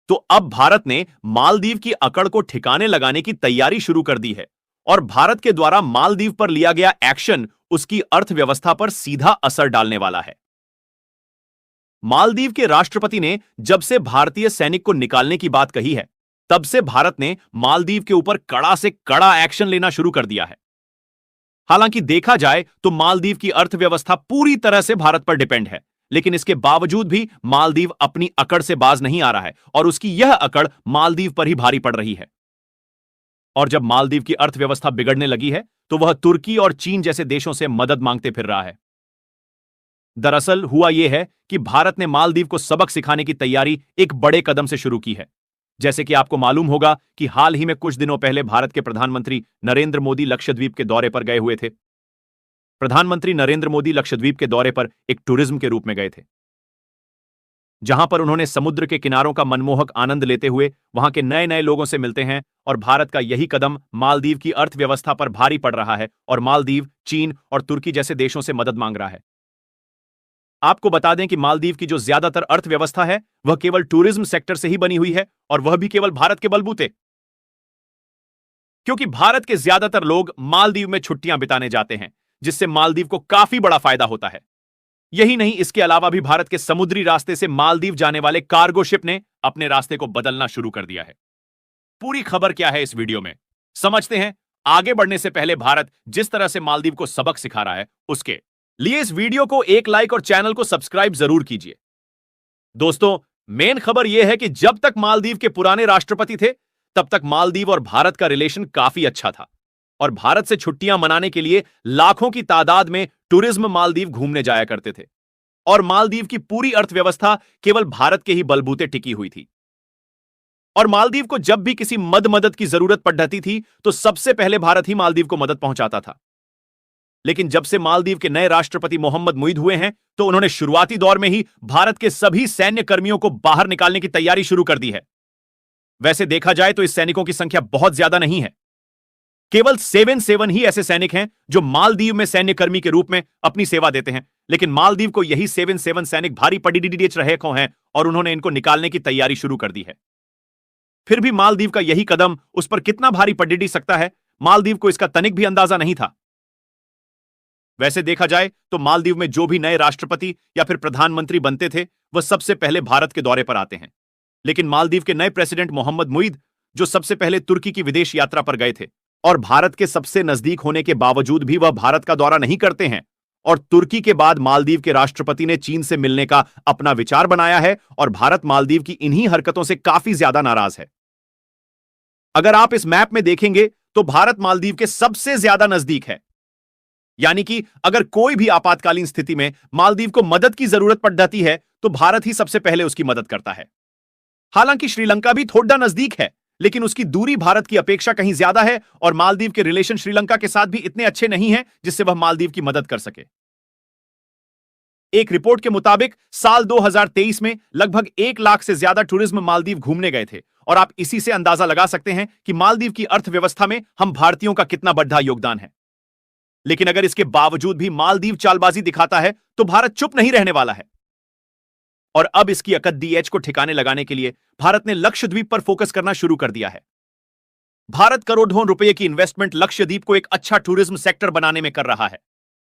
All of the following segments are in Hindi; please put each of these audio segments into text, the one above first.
तो अब भारत ने मालदीव की अकड़ को ठिकाने लगाने की तैयारी शुरू कर दी है और भारत के द्वारा मालदीव पर लिया गया एक्शन उसकी अर्थव्यवस्था पर सीधा असर डालने वाला है। मालदीव के राष्ट्रपति ने जब से भारतीय सैनिक को निकालने की बात कही है, तब से भारत ने मालदीव के ऊपर कड़ा से कड़ा एक्शन लेना शुरू कर दिया है। हालांकि देखा जाए तो मालदीव की अर्थव्यवस्था पूरी तरह से भारत पर डिपेंड है, लेकिन इसके बावजूद भी मालदीव अपनी अकड़ से बाज नहीं आ रहा है और उसकी यह अकड़ मालदीव पर ही भारी पड़ रही है। और जब मालदीव की अर्थव्यवस्था बिगड़ने लगी है तो वह तुर्की और चीन जैसे देशों से मदद मांगते फिर रहा है। दरअसल हुआ यह है कि भारत ने मालदीव को सबक सिखाने की तैयारी एक बड़े कदम से शुरू की है। जैसे कि आपको मालूम होगा कि हाल ही में कुछ दिनों पहले भारत के प्रधानमंत्री नरेंद्र मोदी लक्षद्वीप के दौरे पर गए हुए थे। प्रधानमंत्री नरेंद्र मोदी लक्षद्वीप के दौरे पर एक टूरिज्म के रूप में गए थे, जहां पर उन्होंने समुद्र के किनारों का मनमोहक आनंद लेते हुए वहां के नए नए लोगों से मिलते हैं। और भारत का यही कदम मालदीव की अर्थव्यवस्था पर भारी पड़ रहा है और मालदीव चीन और तुर्की जैसे देशों से मदद मांग रहा है। आपको बता दें कि मालदीव की जो ज्यादातर अर्थव्यवस्था है वह केवल टूरिज्म सेक्टर से ही बनी हुई है और वह भी केवल भारत के बलबूते, क्योंकि भारत के ज्यादातर लोग मालदीव में छुट्टियां बिताने जाते हैं, जिससे मालदीव को काफी बड़ा फायदा होता है। यही नहीं, इसके अलावा भी भारत के समुद्री रास्ते से मालदीव जाने वाले कार्गो शिप ने अपने रास्ते को बदलना शुरू कर दिया है। पूरी खबर क्या है इस वीडियो में समझते हैं। आगे बढ़ने से पहले भारत जिस तरह से मालदीव को सबक सिखा रहा है उसके लिए इस वीडियो को एक लाइक और चैनल को सब्सक्राइब जरूर कीजिए। दोस्तों, मेन खबर यह है कि जब तक मालदीव के पुराने राष्ट्रपति थे तब तक मालदीव और भारत का रिलेशन काफी अच्छा था और भारत से छुट्टियां मनाने के लिए लाखों की तादाद में टूरिज्म मालदीव घूमने जाया करते थे और मालदीव की पूरी अर्थव्यवस्था केवल भारत के ही बलबूते टिकी हुई थी। और मालदीव को जब भी किसी मदद की जरूरत पड़ती थी तो सबसे पहले भारत ही मालदीव को मदद पहुंचाता था। लेकिन जब से मालदीव के नए राष्ट्रपति मोहम्मद मुईद हुए हैं तो उन्होंने शुरुआती दौर में ही भारत के सभी सैन्य कर्मियों को बाहर निकालने की तैयारी शुरू कर दी है। वैसे देखा जाए तो इस सैनिकों की संख्या बहुत ज्यादा नहीं है, केवल 7 ही ऐसे सैनिक हैं जो मालदीव में सैन्य कर्मी के रूप में अपनी सेवा देते हैं। लेकिन मालदीव को यही 7 सैनिक भारी पड़ी रहे हैं और उन्होंने इनको निकालने की तैयारी शुरू कर दी है। फिर भी मालदीव का यही कदम उस पर कितना भारी पड़ी सकता है, मालदीव को इसका तनिक भी अंदाजा नहीं था। वैसे देखा जाए तो मालदीव में जो भी नए राष्ट्रपति या फिर प्रधानमंत्री बनते थे वह सबसे पहले भारत के दौरे पर आते हैं। लेकिन मालदीव के नए प्रेसिडेंट मोहम्मद मुईद, जो सबसे पहले तुर्की की विदेश यात्रा पर गए थे और भारत के सबसे नजदीक होने के बावजूद भी वह भारत का दौरा नहीं करते हैं, और तुर्की के बाद मालदीव के राष्ट्रपति ने चीन से मिलने का अपना विचार बनाया है और भारत मालदीव की इन्हीं हरकतों से काफी ज्यादा नाराज है। अगर आप इस मैप में देखेंगे तो भारत मालदीव के सबसे ज्यादा नजदीक है, यानी कि अगर कोई भी आपातकालीन स्थिति में मालदीव को मदद की जरूरत पड़ जाती है तो भारत ही सबसे पहले उसकी मदद करता है। हालांकि श्रीलंका भी थोड़ा नजदीक है, लेकिन उसकी दूरी भारत की अपेक्षा कहीं ज्यादा है और मालदीव के रिलेशन श्रीलंका के साथ भी इतने अच्छे नहीं हैं जिससे वह मालदीव की मदद कर सके। एक रिपोर्ट के मुताबिक साल 2023 में लगभग 1 लाख से ज्यादा टूरिज्म मालदीव घूमने गए थे और आप इसी से अंदाजा लगा सकते हैं कि मालदीव की अर्थव्यवस्था में हम भारतीयों का कितना बड़ा योगदान है। लेकिन अगर इसके बावजूद भी मालदीव चालबाजी दिखाता है तो भारत चुप नहीं रहने वाला है। और अब इसकी अकद्दी एज को ठिकाने लगाने के लिए भारत ने लक्षद्वीप पर फोकस करना शुरू कर दिया है। भारत करोड़ों रुपए की इन्वेस्टमेंट लक्षद्वीप को एक अच्छा टूरिज्म सेक्टर बनाने में कर रहा है।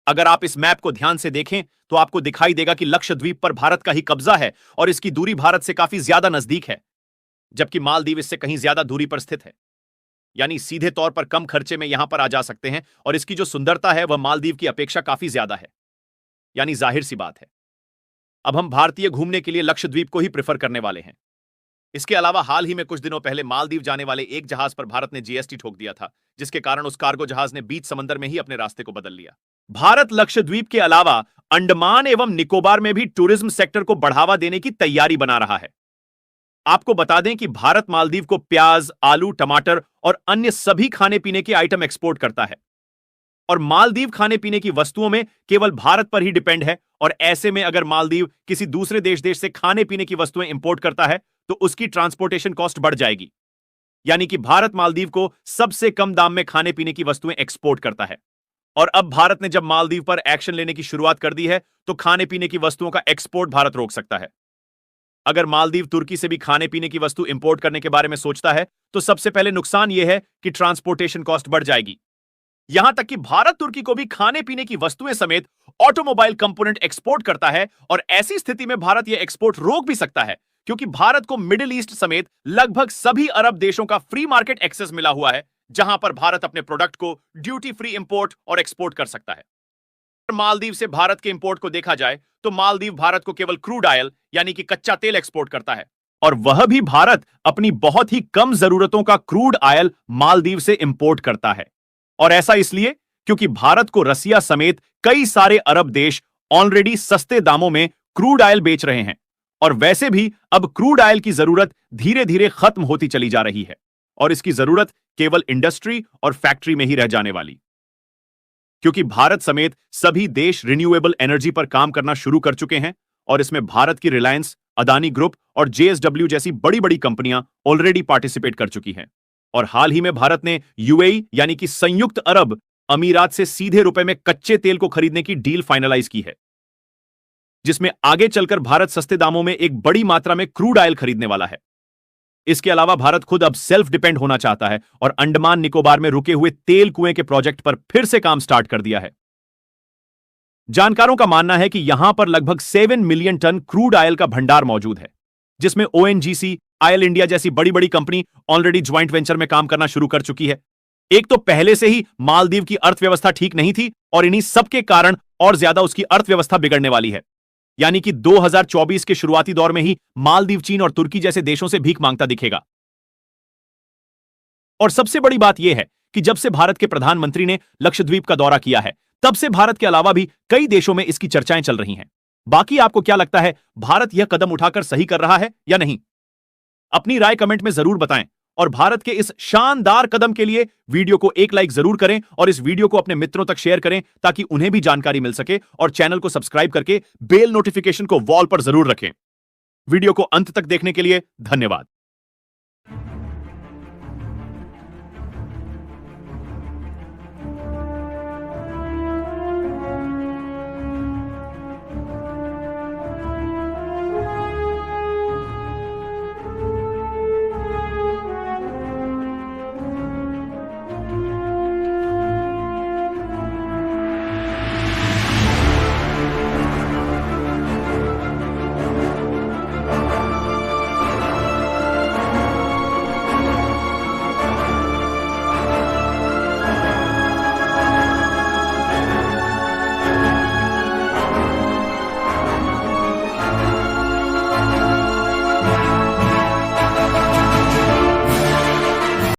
अगर आप इस मैप को ध्यान से देखें तो आपको दिखाई देगा कि लक्षद्वीप पर भारत का ही कब्जा है और इसकी दूरी भारत से काफी ज्यादा नजदीक है, जबकि मालदीव इससे कहीं ज्यादा दूरी पर स्थित है। यानी सीधे तौर पर कम खर्चे में यहां पर आ जा सकते हैं और इसकी जो सुंदरता है वह मालदीव की अपेक्षा काफी ज्यादा है। यानी जाहिर सी बात है, अब हम भारतीय घूमने के लिए लक्षद्वीप को ही प्रेफर करने वाले हैं। इसके अलावा हाल ही में कुछ दिनों पहले मालदीव जाने वाले एक जहाज पर भारत ने जीएसटी ठोक दिया था, जिसके कारण उस कार्गो जहाज ने बीच समंदर में ही अपने रास्ते को बदल लिया। भारत लक्षद्वीप के अलावा अंडमान एवं निकोबार में भी टूरिज्म सेक्टर को बढ़ावा देने की तैयारी बना रहा है। आपको बता दें कि भारत मालदीव को प्याज, आलू, टमाटर और अन्य सभी खाने पीने के आइटम एक्सपोर्ट करता है और मालदीव खाने पीने की वस्तुओं में केवल भारत पर ही डिपेंड है। और ऐसे में अगर मालदीव किसी दूसरे देश से खाने पीने की वस्तुएं इंपोर्ट करता है तो उसकी ट्रांसपोर्टेशन कॉस्ट बढ़ जाएगी। यानी कि भारत मालदीव को सबसे कम दाम में खाने पीने की वस्तुएं एक्सपोर्ट करता है। और अब भारत ने जब मालदीव पर एक्शन लेने की शुरुआत कर दी है तो खाने पीने की वस्तुओं का एक्सपोर्ट भारत रोक सकता है। अगर मालदीव तुर्की से भी खाने पीने की वस्तु इंपोर्ट करने के बारे में सोचता है तो सबसे पहले नुकसान यह है कि ट्रांसपोर्टेशन कॉस्ट बढ़ जाएगी। यहां तक कि भारत तुर्की को भी खाने पीने की वस्तुएं समेत ऑटोमोबाइल कंपोनेंट एक्सपोर्ट करता है और ऐसी स्थिति में भारत यह एक्सपोर्ट रोक भी सकता है, क्योंकि भारत को मिडिल ईस्ट समेत लगभग सभी अरब देशों का फ्री मार्केट एक्सेस मिला हुआ है, जहां पर भारत अपने प्रोडक्ट को ड्यूटी फ्री इंपोर्ट और एक्सपोर्ट कर सकता है। मालदीव से भारत के इंपोर्ट को देखा जाए तो मालदीव भारत को केवल क्रूड ऑयल यानी कि कच्चा तेल एक्सपोर्ट करता है, और वह भी भारत अपनी बहुत ही कम जरूरतों का क्रूड ऑयल मालदीव से इंपोर्ट करता है। और ऐसा इसलिए क्योंकि भारत को रसिया समेत कई सारे अरब देश ऑलरेडी सस्ते दामों में क्रूड ऑयल बेच रहे हैं, और वैसे भी अब क्रूड ऑयल की जरूरत धीरे धीरे खत्म होती चली जा रही है और इसकी जरूरत केवल इंडस्ट्री और फैक्ट्री में ही रह जाने वाली, क्योंकि भारत समेत सभी देश रिन्यूएबल एनर्जी पर काम करना शुरू कर चुके हैं और इसमें भारत की रिलायंस, अदानी ग्रुप और जेएसडब्ल्यू जैसी बड़ी बड़ी कंपनियां ऑलरेडी पार्टिसिपेट कर चुकी हैं। और हाल ही में भारत ने यूएई यानी कि संयुक्त अरब अमीरात से सीधे रुपए में कच्चे तेल को खरीदने की डील फाइनलाइज की है, जिसमें आगे चलकर भारत सस्ते दामों में एक बड़ी मात्रा में क्रूड ऑयल खरीदने वाला है। इसके अलावा भारत खुद अब सेल्फ डिपेंड होना चाहता है और अंडमान निकोबार में रुके हुए तेल कुएं के प्रोजेक्ट पर फिर से काम स्टार्ट कर दिया है। जानकारों का मानना है कि यहां पर लगभग 7 मिलियन टन क्रूड ऑयल का भंडार मौजूद है, जिसमें ओएनजीसी, ऑयल इंडिया जैसी बड़ी बड़ी कंपनी ऑलरेडी ज्वाइंट वेंचर में काम करना शुरू कर चुकी है। एक तो पहले से ही मालदीव की अर्थव्यवस्था ठीक नहीं थी और इन्हीं सबके कारण और ज्यादा उसकी अर्थव्यवस्था बिगड़ने वाली है, यानी कि 2024 के शुरुआती दौर में ही मालदीव चीन और तुर्की जैसे देशों से भीख मांगता दिखेगा। और सबसे बड़ी बात यह है कि जब से भारत के प्रधानमंत्री ने लक्षद्वीप का दौरा किया है, तब से भारत के अलावा भी कई देशों में इसकी चर्चाएं चल रही हैं। बाकी आपको क्या लगता है, भारत यह कदम उठाकर सही कर रहा है या नहीं? अपनी राय कमेंट में जरूर बताएं और भारत के इस शानदार कदम के लिए वीडियो को एक लाइक जरूर करें और इस वीडियो को अपने मित्रों तक शेयर करें ताकि उन्हें भी जानकारी मिल सके, और चैनल को सब्सक्राइब करके बेल नोटिफिकेशन को वॉल पर जरूर रखें। वीडियो को अंत तक देखने के लिए धन्यवाद।